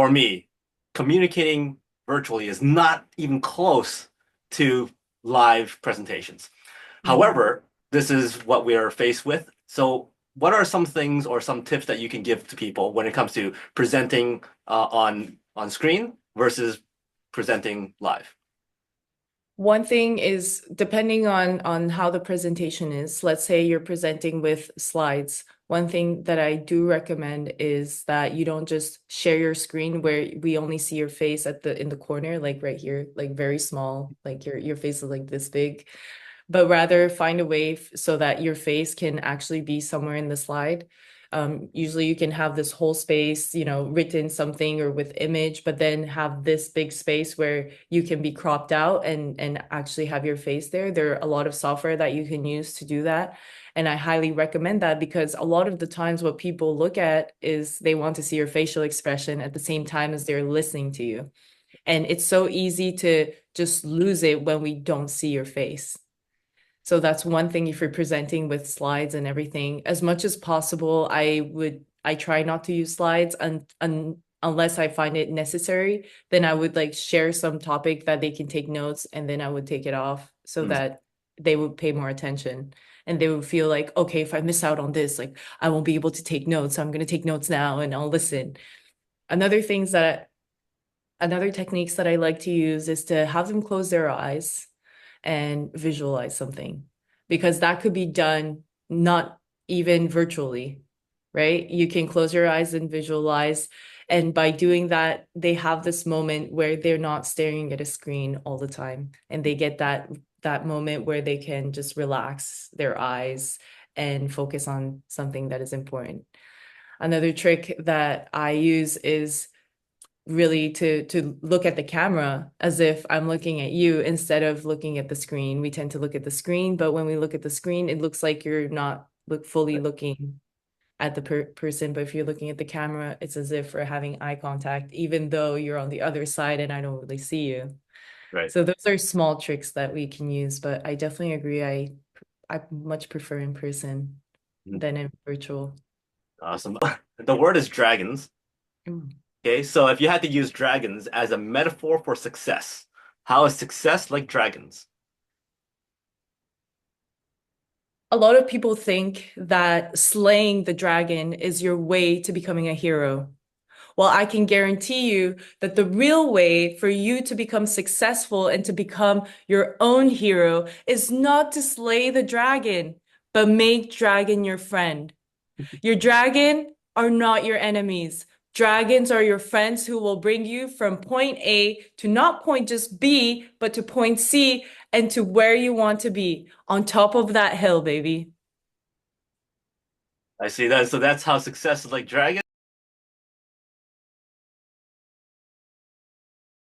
for me, communicating virtually is not even close to live presentations. Mm. However, this is what we are faced with. So, what are some things or some tips that you can give to people when it comes to presenting on screen versus presenting live? One thing is depending on how the presentation is, let's say you're presenting with slides. One thing that I do recommend is that you don't just share your screen where we only see your face at the in the corner, like right here, like very small, like your face is like this big, but rather find a way so that your face can actually be somewhere in the slide. Usually you can have this whole space, written something or with image, but then have this big space where you can be cropped out and actually have your face there. There are a lot of software that you can use to do that. And I highly recommend that because a lot of the times what people look at is they want to see your facial expression at the same time as they're listening to you. And it's so easy to just lose it when we don't see your face. So that's one thing if you're presenting with slides and everything. As much as possible, I try not to use slides unless I find it necessary. Then I would like share some topic that they can take notes and then I would take it off so Hmm. that they would pay more attention and they would feel like, okay, if I miss out on this, like I won't be able to take notes. So I'm going to take notes now and I'll listen. Another things that Another techniques that I like to use is to have them close their eyes and visualize something because that could be done not even virtually, right? You can close your eyes and visualize. And by doing that, they have this moment where they're not staring at a screen all the time. And they get that moment where they can just relax their eyes and focus on something that is important. Another trick that I use is really to look at the camera as if I'm looking at you instead of looking at the screen. We tend to look at the screen, but when we look at the screen, it looks like you're not fully looking at the person. But if you're looking at the camera, it's as if we're having eye contact, even though you're on the other side and I don't really see you. Right. So those are small tricks that we can use, but I definitely agree. I much prefer in person Mhm. than in virtual. Awesome. The word is dragons. Mm. Okay, so if you had to use dragons as a metaphor for success, how is success like dragons? A lot of people think that slaying the dragon is your way to becoming a hero. Well, I can guarantee you that the real way for you to become successful and to become your own hero is not to slay the dragon, but make dragon your friend. Your dragon are not your enemies. Dragons are your friends who will bring you from point A to not point just B, but to point C and to where you want to be on top of that hill, baby. I see that. So that's how success is like dragons.